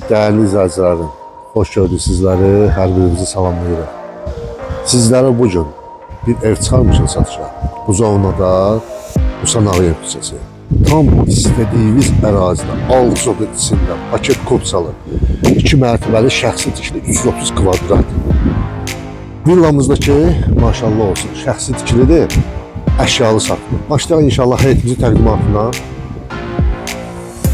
Değerli izləyicilərim, hoş gördük sizləri, hər birinizi salamlayırıq. Sizlərə bugün bir ev çıxarmışıq satışa. Bu zonada Musa Nağıyev küçəsi. Tam istədiyiniz ərazidə, alçoqun içində, paket kopsalı, 2 mərtəbəli şəxsi tikili 330 kvadrat. Villamızdakı maşallah olsun, şəxsi tikilidir, əşyalı satılır. Başlayaq inşallah həyətimizin təqdimatına.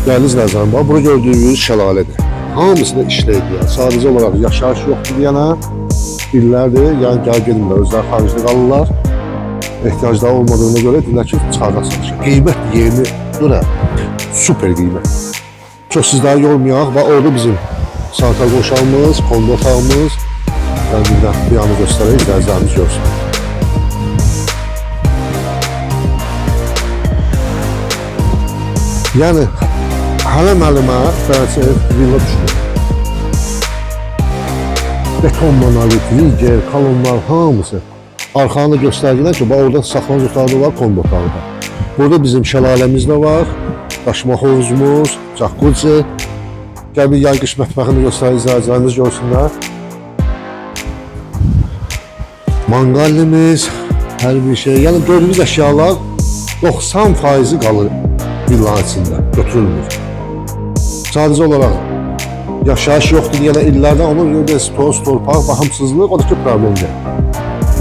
Değerli izləyicilərim, burada gördüyünüz şəlalədir. Hamısını işləyir. Sadəcə olaraq yaşayış yoxdur deyənə illərdir, yəni gəl gedmirlər, özləri xaricdə qalırlar. Ehtiyacları olmadığına görə deyirlər ki, çıxarda satışa. Qiymət yeni görə super qiymət. Çox sizləri yormayaq və orada bizim sanitar qoşalımız, kondo otağımız, yəni bir yanı göstərək, izləyicilərimiz görsün. Yəni hələ məlimə bəlkə villa düşdü. Beton monolit, liger, kolonlar hamısı. Arxanı göstərdilər ki, orada saxlanıc otağı da var, kondo otağı da. Burada bizim şəlaləmiz də var, daşıma hovuzumuz, jacuzzi. Gəl bir yay qış mətbəxini göstərək, izləyicilərimiz görsünlər. Manqalimiz, hər bir şey. Yəni gördüyünüz əşyalar 90% qalır villanın içində, götürülmür. Sadəcə olaraq yaşayış yoxdur deyənə illərdən onun yönədə toz, torpaq, baxımsızlıq, o da ki problemdir.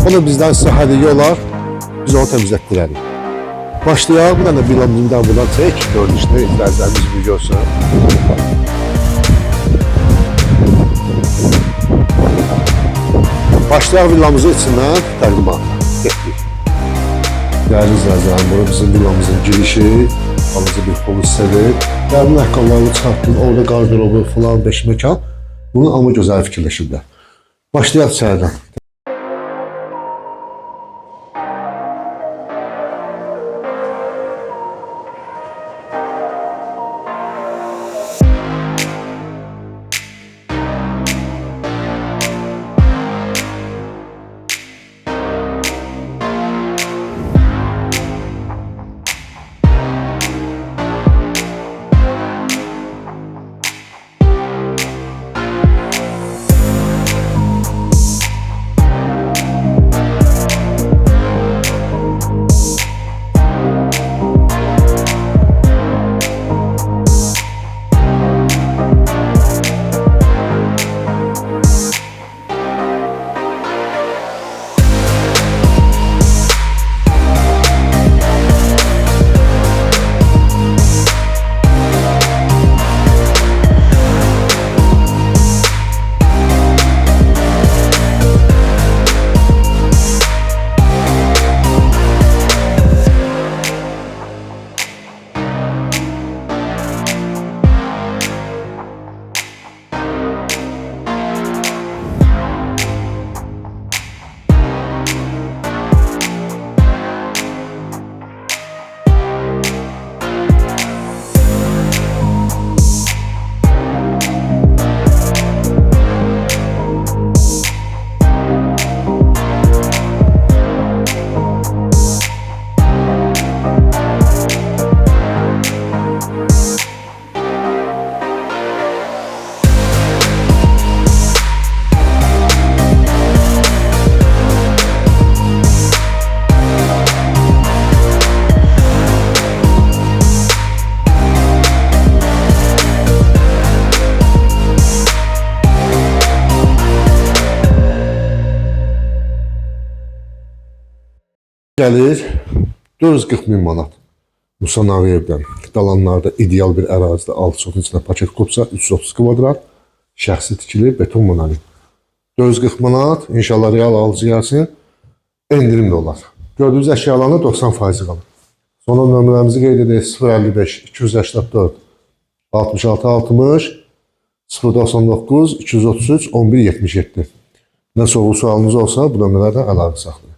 Onu bizdən sizə hədiyyə olar, biz onu təmizlətdirərik. Başlayaq, bir dənə villamızdan buradan çək, görünüşünü, izləyicilərimiz bir görsün. Başlayaq villamızın içindən təqdimat etdik. Değerli izləyicilərim, bu bizim villamızın girişi, alıcı bir pol hissədir. Dərin ayaqqabılarını çıxartdın, orada qardırobu falan, 5 mekan. Bunu amma gözəl fikirləşirlər. Başlayaq içəridən. Gəlir 440.000 manat. Musa Nağıyevdən dalanlarda ideal bir ərazidə alçoqun içində paket kopsa 330 kvadrat, şəxsi tikili beton monolit. 440 manat, inşallah real alıcı gəlsin, endirim də olar. Gördüyünüz əşyalarında 90% qalır. Sonra nömrəmizi qeyd edək 055 284 66 60 099 233 11 77. Nə soru sualınız olsa bu nömrələrdən əlaqə saxlayın.